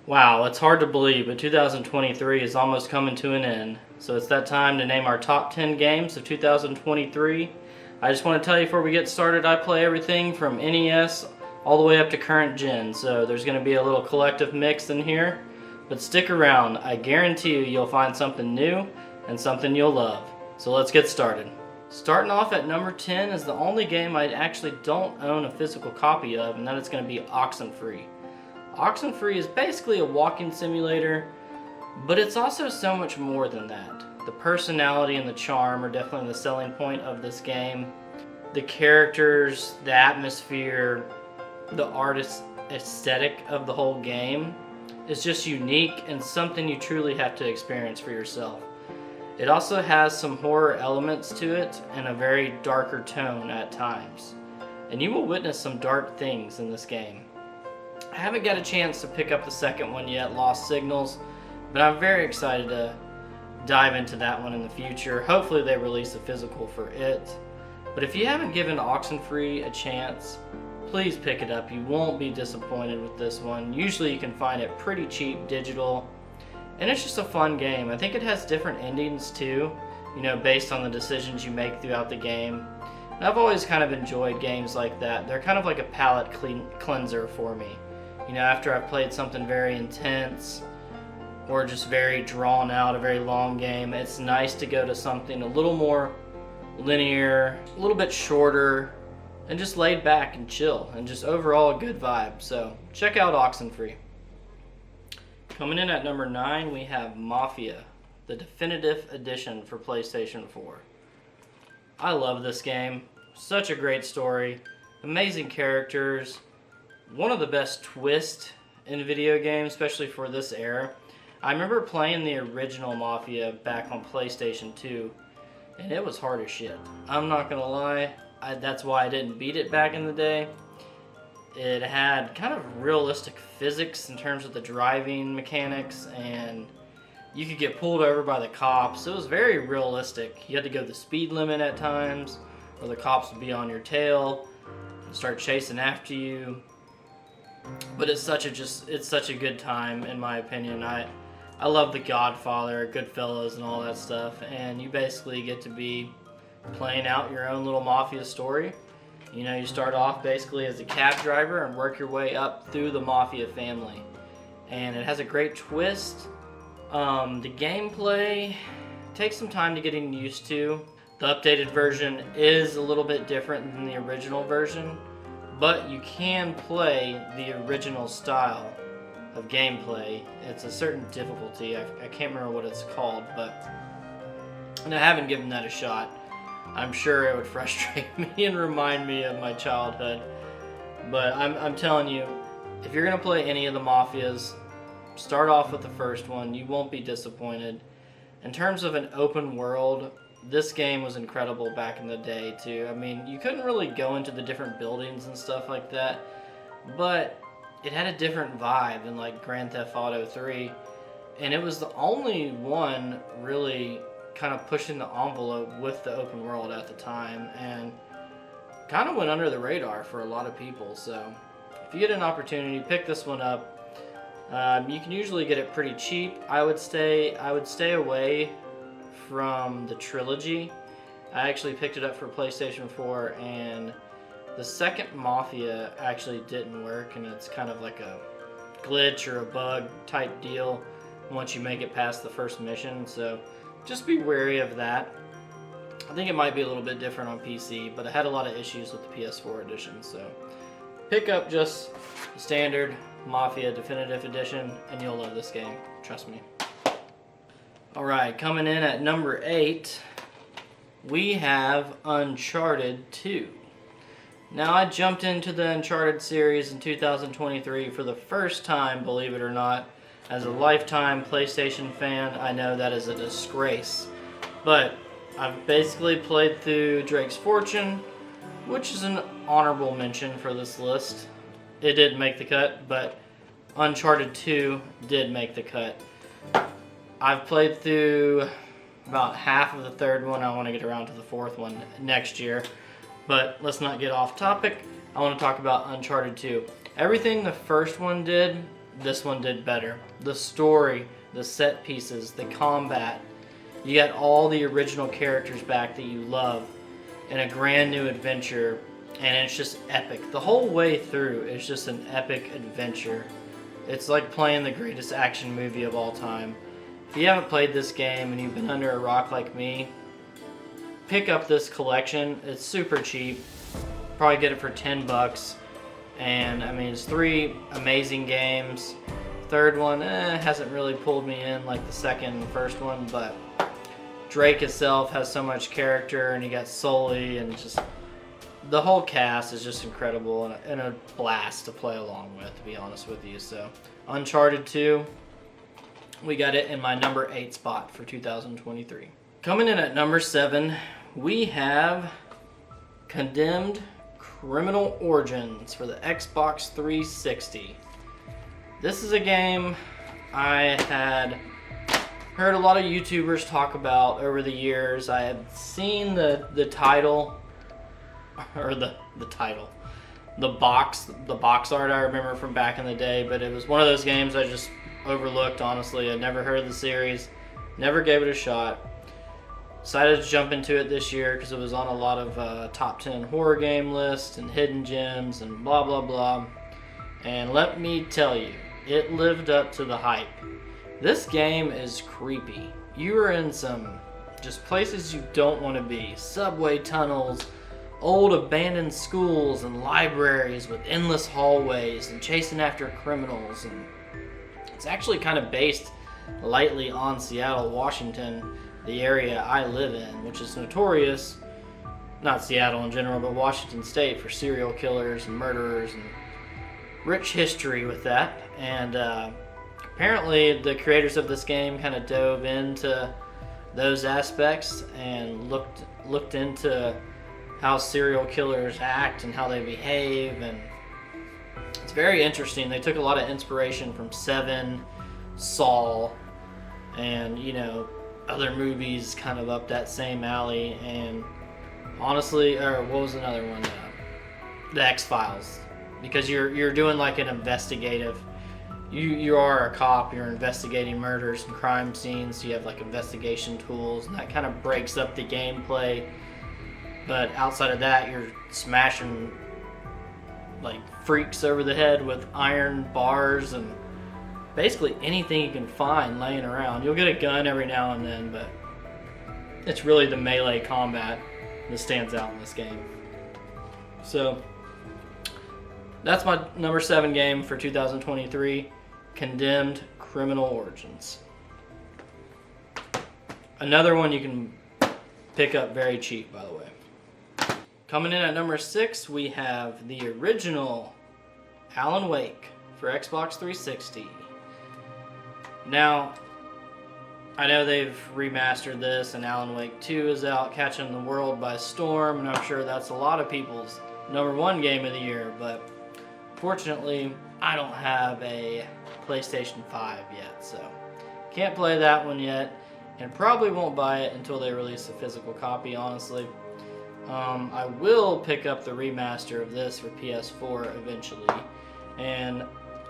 Wow, it's hard to believe, but 2023 is almost coming to an end. So it's that time to name our top 10 games of 2023. I just want to tell you before we get started, I play everything from NES all the way up to current gen. So there's going to be a little collective mix in here. But stick around, I guarantee you'll find something new and something you'll love. So let's get started. Starting off at number 10 is the only game I actually don't own a physical copy of, and that is going to be Oxenfree. Oxenfree is basically a walking simulator, but it's also so much more than that. The personality and the charm are definitely the selling point of this game. The characters, the atmosphere, the artist aesthetic of the whole game is just unique and something you truly have to experience for yourself. It also has some horror elements to it and a very darker tone at times. And you will witness some dark things in this game. I haven't got a chance to pick up the second one yet, Lost Signals, but I'm very excited to dive into that one in the future. Hopefully they release a physical for it. But if you haven't given Oxenfree a chance, please pick it up. You won't be disappointed with this one. Usually you can find it pretty cheap digital, and it's just a fun game. I think it has different endings too, based on the decisions you make throughout the game. And I've always kind of enjoyed games like that. They're kind of like a palate cleanser for me. After I've played something very intense or just very drawn out, a very long game, it's nice to go to something a little more linear, a little bit shorter, and just laid back and chill, and just overall a good vibe. So check out Oxenfree. Coming in at number 9, we have Mafia, the definitive edition for PlayStation 4. I love this game. Such a great story, amazing characters, one of the best twists in video games, especially for this era. I remember playing the original Mafia back on PlayStation 2, and it was hard as shit. I'm not gonna lie, that's why I didn't beat it back in the day. It had kind of realistic physics in terms of the driving mechanics, and you could get pulled over by the cops. It was very realistic. You had to go the speed limit at times, or the cops would be on your tail and start chasing after you. But it's such a good time, in my opinion. I love The Godfather, Goodfellas, and all that stuff, and you basically get to be playing out your own little mafia story. You start off basically as a cab driver and work your way up through the mafia family, and it has a great twist. The gameplay takes some time to getting used to. The updated version is a little bit different than the original version, but you can play the original style of gameplay. It's a certain difficulty. I can't remember what it's called, and I haven't given that a shot. I'm sure it would frustrate me and remind me of my childhood. But I'm telling you, if you're going to play any of the Mafias, start off with the first one. You won't be disappointed. In terms of an open world, this game was incredible back in the day too. I mean, you couldn't really go into the different buildings and stuff like that, but it had a different vibe than like Grand Theft Auto 3, and it was the only one really kind of pushing the envelope with the open world at the time, and kind of went under the radar for a lot of people. So if you get an opportunity, pick this one up. You can usually get it pretty cheap. I would stay away from the trilogy. I actually picked it up for PlayStation 4, and the second Mafia actually didn't work, and it's kind of like a glitch or a bug type deal once you make it past the first mission, so just be wary of that. I think it might be a little bit different on PC, but I had a lot of issues with the PS4 edition, so pick up just the standard Mafia Definitive Edition and you'll love this game, trust me. Alright, coming in at number 8, we have Uncharted 2. Now, I jumped into the Uncharted series in 2023 for the first time, believe it or not. As a lifetime PlayStation fan, I know that is a disgrace. But I've basically played through Drake's Fortune, which is an honorable mention for this list. It didn't make the cut, but Uncharted 2 did make the cut. I've played through about half of the third one. I want to get around to the fourth one next year. But let's not get off topic. I want to talk about Uncharted 2. Everything the first one did, this one did better. The story, the set pieces, the combat. You got all the original characters back that you love in a brand new adventure, and it's just epic. The whole way through is just an epic adventure. It's like playing the greatest action movie of all time. If you haven't played this game and you've been under a rock like me, pick up this collection. It's super cheap. Probably get it for 10 bucks. And I mean, it's 3 amazing games. Third one hasn't really pulled me in like the second and first one, but Drake itself has so much character, and you got Sully, and just the whole cast is just incredible and a blast to play along with, to be honest with you. So Uncharted 2, we got it in my number 8 spot for 2023. Coming in at number 7, we have Condemned Criminal Origins for the Xbox 360. This is a game I had heard a lot of YouTubers talk about over the years. I had seen the title, or the title, the box art I remember from back in the day, but it was one of those games I just overlooked, honestly. I'd never heard of the series, never gave it a shot. Decided to jump into it this year because it was on a lot of top 10 horror game lists and hidden gems and blah blah blah. And let me tell you, it lived up to the hype. This game is creepy. You are in some just places you don't want to be. Subway tunnels, old abandoned schools and libraries with endless hallways and chasing after criminals. And it's actually kind of based lightly on Seattle, Washington, the area I live in, which is notorious, not Seattle in general, but Washington State, for serial killers and murderers, and rich history with that. And apparently the creators of this game kind of dove into those aspects and looked into how serial killers act and how they behave, and it's very interesting. They took a lot of inspiration from Seven, Saw, and other movies kind of up that same alley. And honestly, or what was another one? The X-Files, because you're doing like an investigative. You are a cop. You're investigating murders and crime scenes. So you have like investigation tools, and that kind of breaks up the gameplay. But outside of that, you're smashing like freaks over the head with iron bars and basically anything you can find laying around. You'll get a gun every now and then, but it's really the melee combat that stands out in this game. So that's my number 7 game for 2023, Condemned Criminal Origins. Another one you can pick up very cheap, by the way. Coming in at number 6, we have the original Alan Wake for Xbox 360. Now, I know they've remastered this, and Alan Wake 2 is out, catching the world by storm, and I'm sure that's a lot of people's number 1 game of the year, but fortunately, I don't have a PlayStation 5 yet, so can't play that one yet, and probably won't buy it until they release a physical copy, honestly. I will pick up the remaster of this for PS4 eventually, and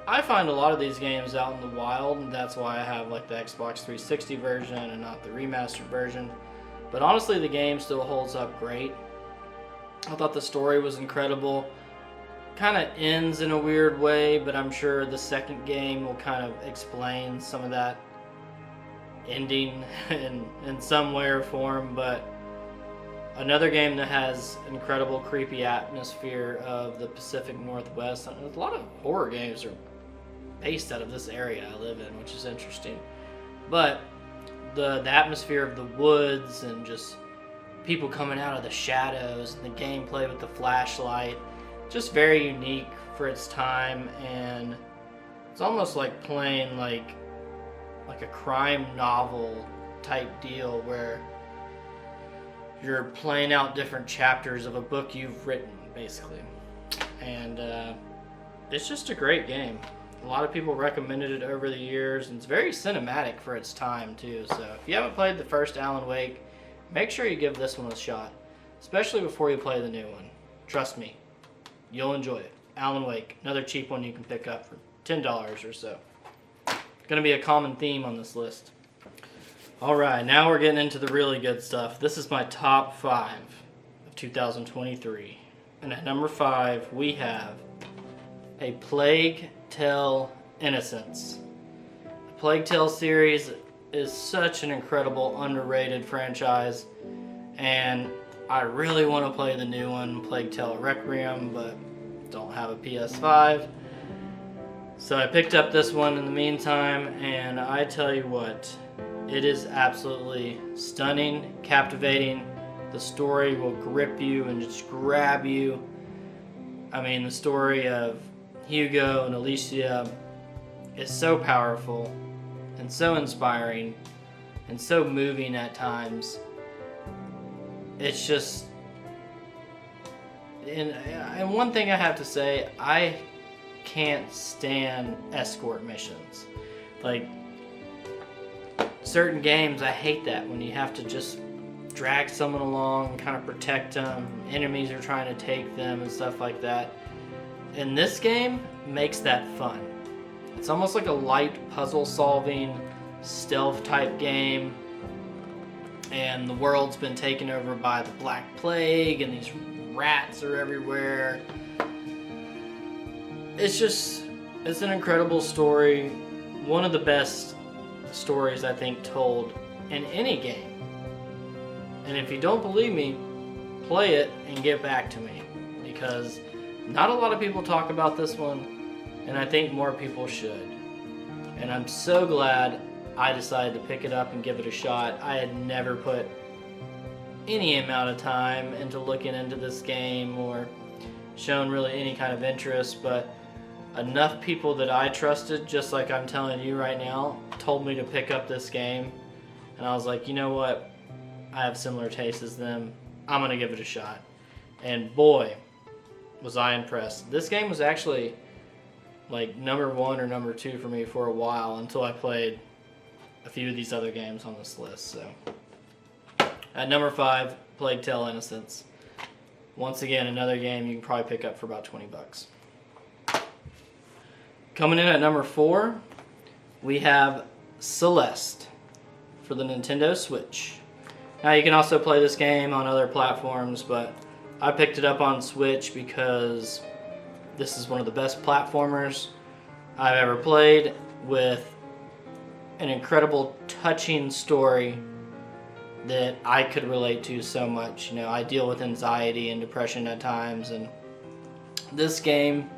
I find a lot of these games out in the wild, and that's why I have like the Xbox 360 version and not the remastered version. But honestly, the game still holds up great. I thought the story was incredible. Kind of ends in a weird way, but I'm sure the second game will kind of explain some of that ending in some way or form. But another game that has incredible creepy atmosphere of the Pacific Northwest. A lot of horror games are based out of this area I live in, which is interesting. But the atmosphere of the woods and just people coming out of the shadows and the gameplay with the flashlight, just very unique for its time. And it's almost like playing like a crime novel type deal where you're playing out different chapters of a book you've written, basically. And it's just a great game. A lot of people recommended it over the years, and it's very cinematic for its time too. So if you haven't played the first Alan Wake, make sure you give this one a shot, especially before you play the new one. Trust me, you'll enjoy it. Alan Wake, another cheap one you can pick up for $10 or so. Gonna be a common theme on this list. Alright, now we're getting into the really good stuff. This is my top 5 of 2023. And at number 5, we have A Plague Tale: Innocence. The Plague Tale series is such an incredible, underrated franchise, and I really want to play the new one, Plague Tale: Requiem, but don't have a PS5. So I picked up this one in the meantime, and I tell you what, it is absolutely stunning, captivating. The story will grip you and just grab you. I mean, the story of Hugo and Alicia is so powerful and so inspiring and so moving at times. It's just, and one thing I have to say, I can't stand escort missions. Like, certain games, I hate that when you have to just drag someone along and kind of protect them. Enemies are trying to take them and stuff like that. And this game makes that fun. It's almost like a light puzzle solving stealth type game. And the world's been taken over by the Black Plague and these rats are everywhere. It's an incredible story. One of the best stories, I think, told in any game. And if you don't believe me, play it and get back to me, because not a lot of people talk about this one, and I think more people should. And I'm so glad I decided to pick it up and give it a shot. I had never put any amount of time into looking into this game or shown really any kind of interest, but enough people that I trusted, just like I'm telling you right now, told me to pick up this game, and I was like, you know what? I have similar tastes as them. I'm gonna give it a shot. And boy, was I impressed. This game was actually like number 1 or number 2 for me for a while, until I played a few of these other games on this list. So at number 5, Plague Tale: Innocence. Once again, another game you can probably pick up for about 20 bucks. Coming in at number 4, we have Celeste for the Nintendo Switch. Now, you can also play this game on other platforms, but I picked it up on Switch because this is one of the best platformers I've ever played, with an incredible, touching story that I could relate to so much. You know, I deal with anxiety and depression at times, and this game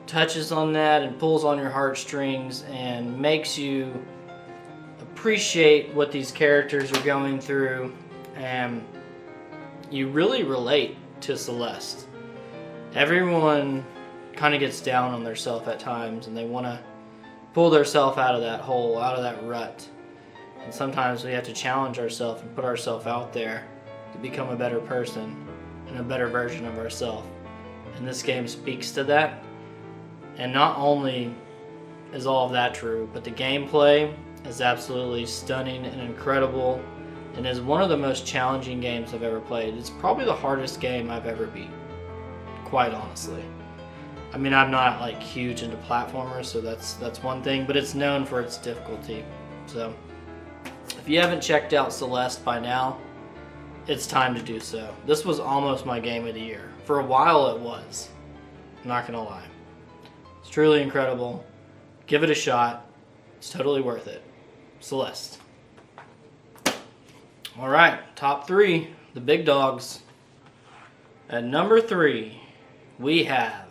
touches on that and pulls on your heartstrings and makes you appreciate what these characters are going through, and you really relate to Celeste. Everyone kind of gets down on themselves at times, and they want to pull themselves out of that hole, out of that rut. And sometimes we have to challenge ourselves and put ourselves out there to become a better person and a better version of ourselves. And this game speaks to that. And not only is all of that true, but the gameplay is absolutely stunning and incredible, and is one of the most challenging games I've ever played. It's probably the hardest game I've ever beat, quite honestly. I mean, I'm not like huge into platformers, so that's one thing, but it's known for its difficulty. So if you haven't checked out Celeste by now, it's time to do so. This was almost my game of the year. For a while it was. I'm not gonna lie. It's truly incredible. Give it a shot. It's totally worth it. Celeste. Alright, top 3, the big dogs. At number 3, we have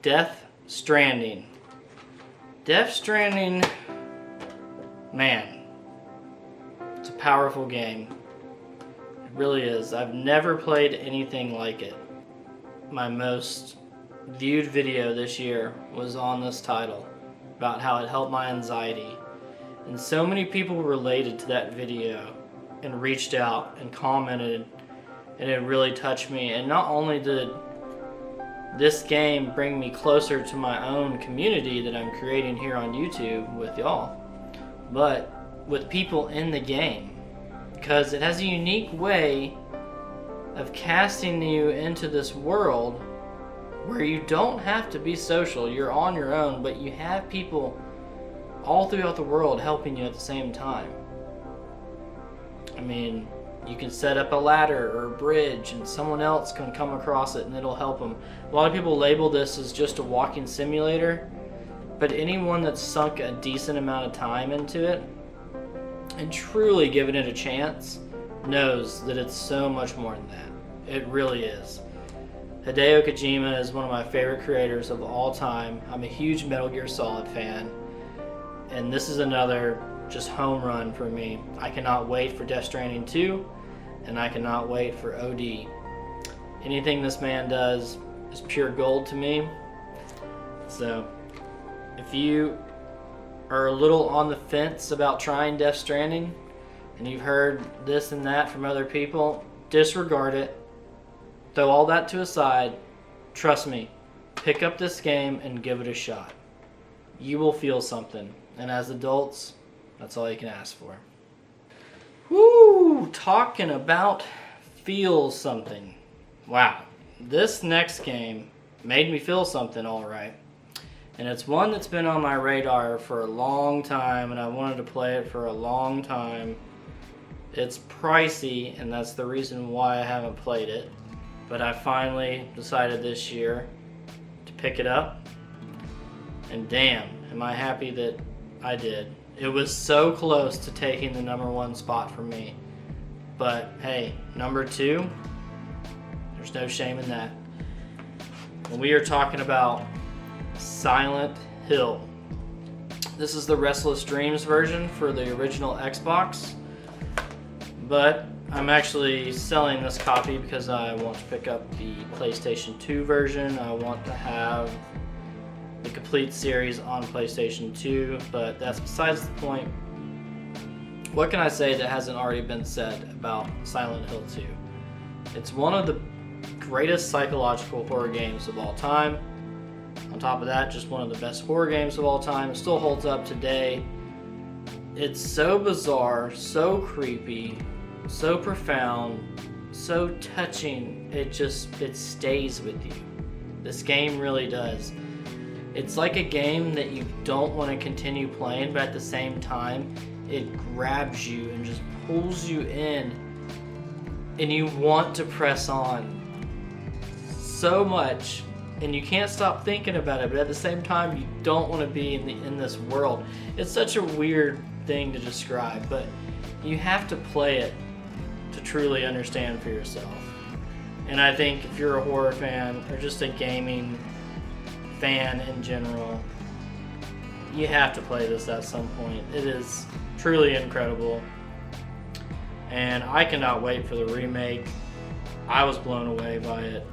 Death Stranding. Death Stranding, man, it's a powerful game. It really is. I've never played anything like it. My most viewed video this year was on this title, about how it helped my anxiety. And so many people related to that video and reached out and commented, and it really touched me. And not only did this game bring me closer to my own community that I'm creating here on YouTube with y'all, but with people in the game, because it has a unique way of casting you into this world where you don't have to be social. You're on your own, but you have people all throughout the world helping you at the same time. I mean, you can set up a ladder or a bridge and someone else can come across it and it'll help them. A lot of people label this as just a walking simulator, but anyone that's sunk a decent amount of time into it and truly given it a chance knows that it's so much more than that. It really is. Hideo Kojima is one of my favorite creators of all time. I'm a huge Metal Gear Solid fan, and this is another just home run for me. I cannot wait for Death Stranding 2, and I cannot wait for OD. Anything this man does is pure gold to me. So, if you are a little on the fence about trying Death Stranding, and you've heard this and that from other people, disregard it. Throw all that to a side. Trust me, pick up this game and give it a shot. You will feel something, and as adults, that's all you can ask for. Woo! Talking about feel something. Wow, this next game made me feel something, all right. And it's one that's been on my radar for a long time, and I wanted to play it for a long time. It's pricey, and that's the reason why I haven't played it. But I finally decided this year to pick it up. And damn, am I happy that I did. It was so close to taking the #1 spot for me. But hey, #2, there's no shame in that. And we are talking about Silent Hill. This is the Restless Dreams version for the original Xbox. But I'm actually selling this copy because I want to pick up the PlayStation 2 version. I want to have the complete series on PlayStation 2, but that's besides the point. What can I say that hasn't already been said about Silent Hill 2? It's one of the greatest psychological horror games of all time. On top of that, just one of the best horror games of all time. It still holds up today. It's so bizarre, so creepy, so profound, so touching. It stays with you. This game really does. It's like a game that you don't want to continue playing, but at the same time, it grabs you and just pulls you in, and you want to press on so much, and you can't stop thinking about it, but at the same time, you don't want to be in this world. It's such a weird thing to describe, but you have to play it to truly understand for yourself. And I think if you're a horror fan or just a gaming fan in general, you have to play this at some point. It is truly incredible, and I cannot wait for the remake. I was blown away by it.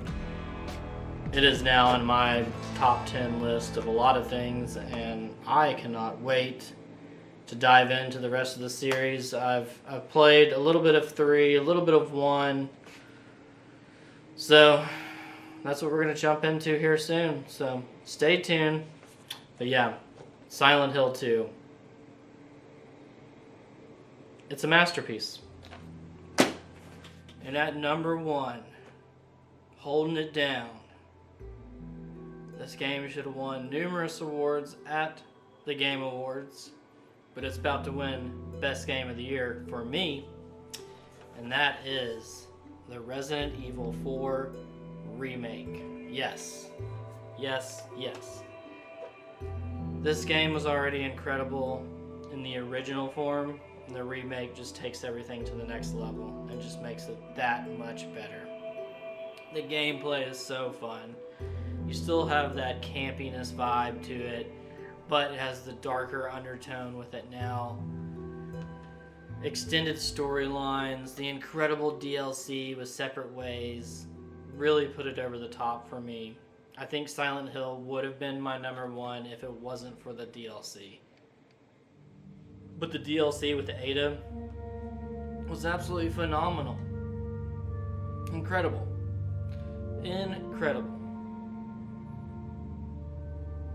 It is now in my top 10 list of a lot of things, and I cannot wait to dive into the rest of the series. I've played a little bit of 3, a little bit of 1, so that's what we're going to jump into here soon. So stay tuned. But yeah, Silent Hill 2. It's a masterpiece. And at #1, holding it down, this game should have won numerous awards at the Game Awards, but it's about to win Best Game of the Year for me, and that is the Resident Evil 4 remake. Yes. Yes, yes. This game was already incredible in the original form, and the remake just takes everything to the next level and just makes it that much better. The gameplay is so fun. You still have that campiness vibe to it, but it has the darker undertone with it now. Extended storylines, the incredible DLC with separate ways really put it over the top for me. I think Silent Hill would have been my #1 if it wasn't for the DLC. But the DLC with the Ada was absolutely phenomenal. Incredible. Incredible.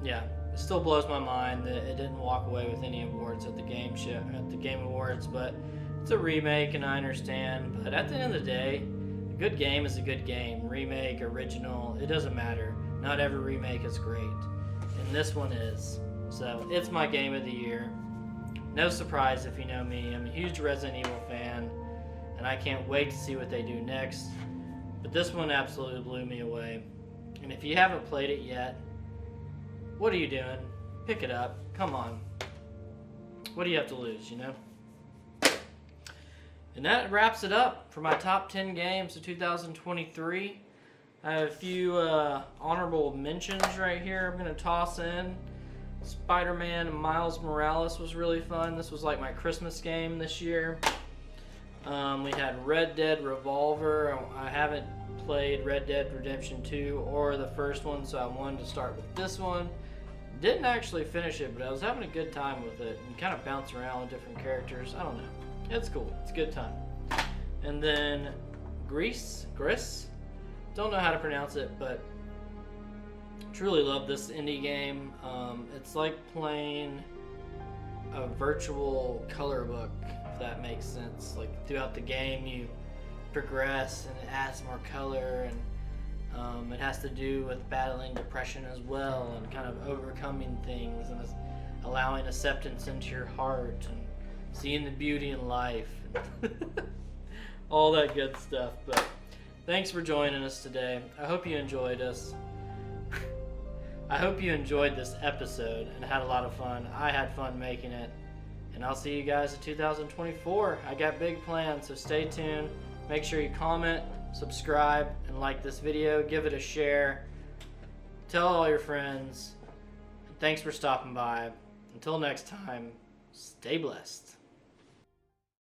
Yeah, it still blows my mind that it didn't walk away with any awards at the Game Awards, but it's a remake and I understand. But at the end of the day, a good game is a good game. Remake, original, it doesn't matter. not every remake is great. And this one is. So it's my game of the year. No surprise if you know me. I'm a huge Resident Evil fan, and I can't wait to see what they do next. But this one absolutely blew me away. And if you haven't played it yet, what are you doing? Pick it up. Come on. What do you have to lose, you know? And that wraps it up for my top 10 games of 2023. I have a few honorable mentions right here I'm going to toss in. Spider-Man and Miles Morales was really fun. This was like my Christmas game this year. We had Red Dead Revolver. I haven't played Red Dead Redemption 2 or the first one, so I wanted to start with this one. Didn't actually finish it, but I was having a good time with it and kind of bounce around with different characters. I don't know. It's cool. It's a good time. And then Gris. Don't know how to pronounce it, but truly love this indie game. It's like playing a virtual color book, if that makes sense. Like throughout the game, you progress and it adds more color, and it has to do with battling depression as well, and kind of overcoming things, and allowing acceptance into your heart, and seeing the beauty in life, all that good stuff. But thanks for joining us today. I hope you enjoyed us. I hope you enjoyed this episode and had a lot of fun. I had fun making it. And I'll see you guys in 2024. I got big plans, so stay tuned. Make sure you comment, subscribe, and like this video. Give it a share. Tell all your friends. And thanks for stopping by. Until next time, stay blessed.